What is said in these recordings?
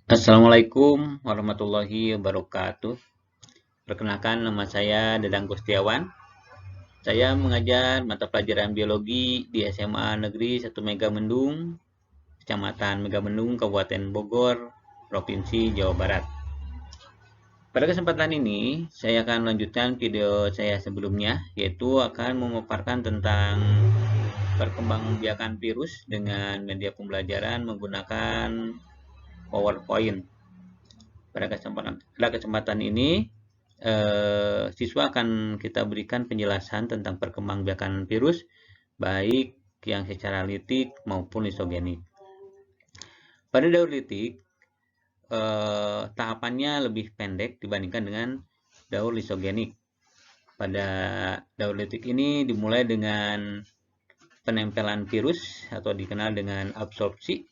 Assalamualaikum warahmatullahi wabarakatuh. Perkenalkan, nama saya Dadang Gustiawan. Saya mengajar mata pelajaran biologi di SMA Negeri 1 Megamendung, Kecamatan Megamendung, Kabupaten Bogor, Provinsi Jawa Barat. Pada kesempatan ini, saya akan melanjutkan video saya sebelumnya, yaitu akan memaparkan tentang perkembangbiakan virus dengan media pembelajaran menggunakan PowerPoint. Pada kesempatan ini, siswa akan kita berikan penjelasan tentang perkembangbiakan virus, baik yang secara litik maupun lisogenik. Pada daur litik, tahapannya lebih pendek dibandingkan dengan daur lisogenik. Pada daur litik ini dimulai dengan penempelan virus atau dikenal dengan absorpsi.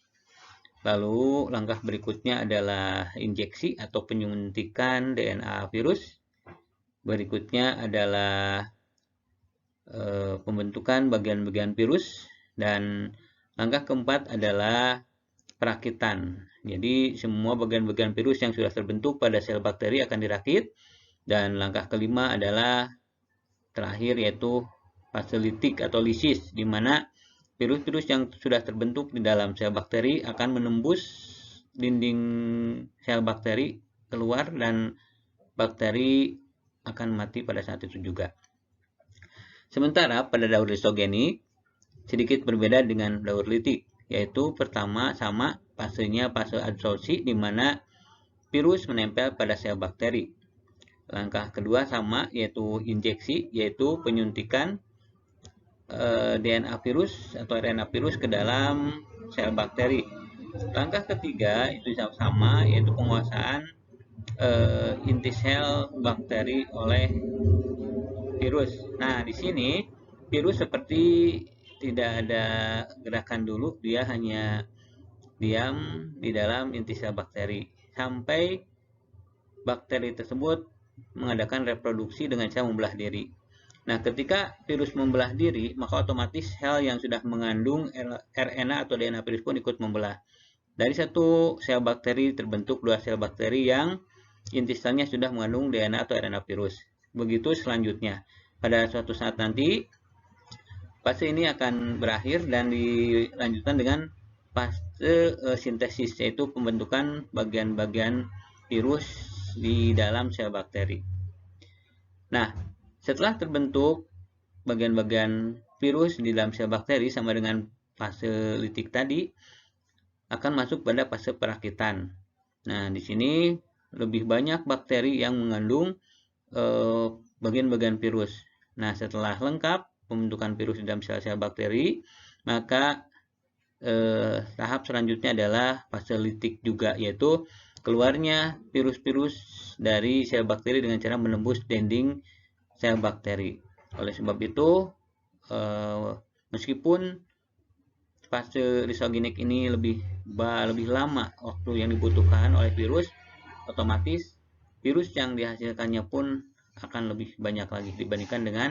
Lalu langkah berikutnya adalah injeksi atau penyuntikan DNA virus. Berikutnya adalah pembentukan bagian-bagian virus, dan langkah keempat adalah perakitan. Jadi semua bagian-bagian virus yang sudah terbentuk pada sel bakteri akan dirakit, dan langkah kelima adalah terakhir, yaitu fase litik atau lisis, di mana virus-virus yang sudah terbentuk di dalam sel bakteri akan menembus dinding sel bakteri keluar, dan bakteri akan mati pada saat itu juga. Sementara pada daur lisogenik sedikit berbeda dengan daur litik, yaitu pertama sama fasenya fase adsorpsi, di mana virus menempel pada sel bakteri. Langkah kedua sama, yaitu injeksi, yaitu penyuntikan DNA virus atau RNA virus ke dalam sel bakteri. Langkah ketiga itu sama, yaitu penguasaan inti sel bakteri oleh virus. Nah, di sini virus seperti tidak ada gerakan dulu, dia hanya diam di dalam inti sel bakteri sampai bakteri tersebut mengadakan reproduksi dengan cara membelah diri. Nah, ketika virus membelah diri, maka otomatis sel yang sudah mengandung RNA atau DNA virus pun ikut membelah. Dari satu sel bakteri terbentuk dua sel bakteri yang inti selnya sudah mengandung DNA atau RNA virus. Begitu selanjutnya. Pada suatu saat nanti, fase ini akan berakhir dan dilanjutkan dengan fase sintesis, yaitu pembentukan bagian-bagian virus di dalam sel bakteri. Nah, setelah terbentuk bagian-bagian virus di dalam sel bakteri sama dengan fase litik tadi, akan masuk pada fase perakitan. Nah, di sini lebih banyak bakteri yang mengandung bagian-bagian virus. Nah, setelah lengkap pembentukan virus di dalam sel-sel bakteri, maka tahap selanjutnya adalah fase litik juga, yaitu keluarnya virus-virus dari sel bakteri dengan cara menembus dinding sel bakteri. Oleh sebab itu, meskipun fase lisogenik ini lebih lama waktu yang dibutuhkan oleh virus, otomatis virus yang dihasilkannya pun akan lebih banyak lagi dibandingkan dengan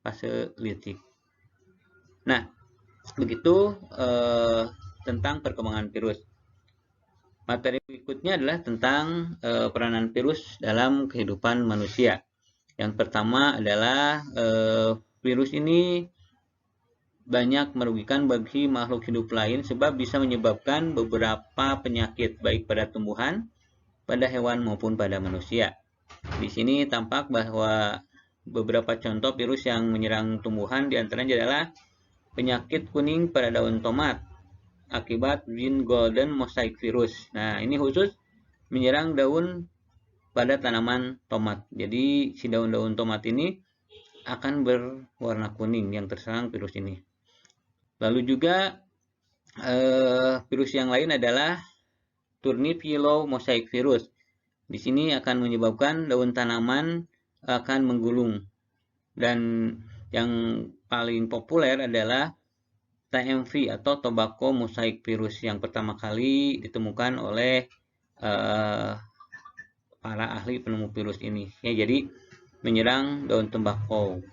fase litik. Nah, begitu tentang perkembangan virus. Materi berikutnya adalah tentang peranan virus dalam kehidupan manusia. Yang pertama adalah virus ini banyak merugikan bagi makhluk hidup lain sebab bisa menyebabkan beberapa penyakit baik pada tumbuhan, pada hewan maupun pada manusia. Di sini tampak bahwa beberapa contoh virus yang menyerang tumbuhan diantaranya adalah penyakit kuning pada daun tomat akibat Green Golden Mosaic Virus. Nah, ini khusus menyerang daun pada tanaman tomat. Jadi si daun-daun tomat ini akan berwarna kuning yang terserang virus ini. Lalu juga virus yang lain adalah Turnip Yellow Mosaic Virus. Di sini akan menyebabkan daun tanaman akan menggulung. Dan yang paling populer adalah TMV atau Tobacco Mosaic Virus yang pertama kali ditemukan oleh para ahli penemu virus ini. Ya, jadi menyerang daun tembakau.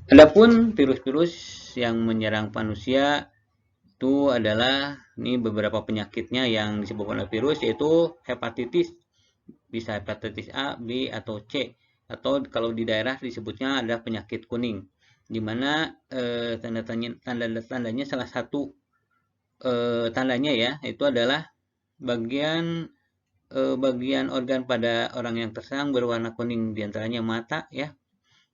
Adapun virus-virus yang menyerang manusia Itu adalah ini beberapa penyakitnya yang disebabkan oleh virus, yaitu hepatitis, bisa hepatitis A, B, atau C, atau kalau di daerah disebutnya ada penyakit kuning, di mana tanda-tandanya salah satu tandanya ya itu adalah bagian organ pada orang yang terserang berwarna kuning, diantaranya mata ya.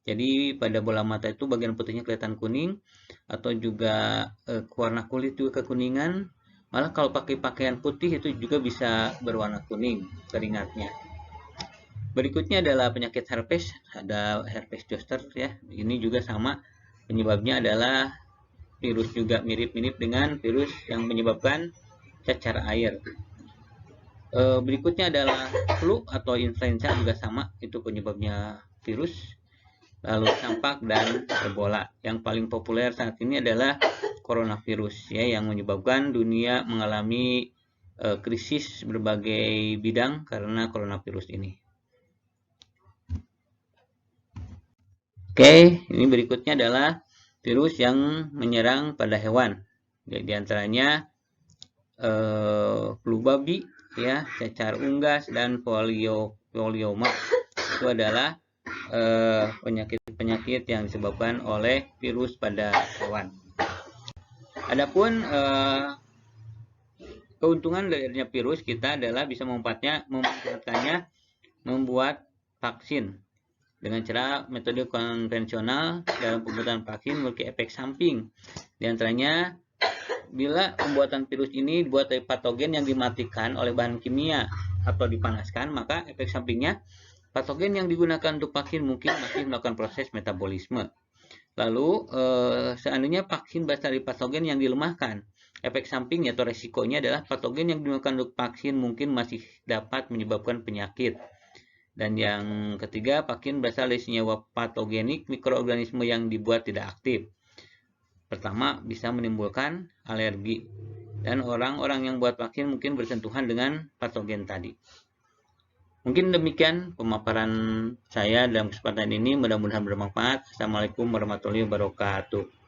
Jadi pada bola mata itu bagian putihnya kelihatan kuning, atau juga warna kulit juga kekuningan. Malah kalau pakai pakaian putih itu juga bisa berwarna kuning keringatnya. Berikutnya adalah penyakit herpes, ada herpes zoster ya. Ini juga sama, penyebabnya adalah virus, juga mirip-mirip dengan virus yang menyebabkan cacar air. Berikutnya adalah flu atau influenza, juga sama, itu penyebabnya virus. Lalu campak dan Ebola. Yang paling populer saat ini adalah coronavirus ya, yang menyebabkan dunia mengalami krisis berbagai bidang karena coronavirus ini. Oke, ini berikutnya adalah virus yang menyerang pada hewan. Di antaranya flu babi ya, cacar unggas, dan polioma. Itu adalah penyakit-penyakit yang disebabkan oleh virus pada hewan. Adapun keuntungan dari virus kita adalah bisa memanfaatkannya membuat vaksin dengan cara metode konvensional. Dalam pembuatan vaksin memiliki efek samping. Di antaranya, bila pembuatan virus ini dibuat dari patogen yang dimatikan oleh bahan kimia atau dipanaskan, maka efek sampingnya patogen yang digunakan untuk vaksin mungkin masih melakukan proses metabolisme. Lalu, seandainya vaksin berasal dari patogen yang dilemahkan, efek sampingnya atau resikonya adalah patogen yang digunakan untuk vaksin mungkin masih dapat menyebabkan penyakit. Dan yang ketiga, vaksin berasal dari senyawa patogenik mikroorganisme yang dibuat tidak aktif. Pertama, bisa menimbulkan alergi. Dan orang-orang yang buat vaksin mungkin bersentuhan dengan patogen tadi. Mungkin demikian pemaparan saya dalam kesempatan ini, mudah-mudahan bermanfaat. Assalamualaikum warahmatullahi wabarakatuh.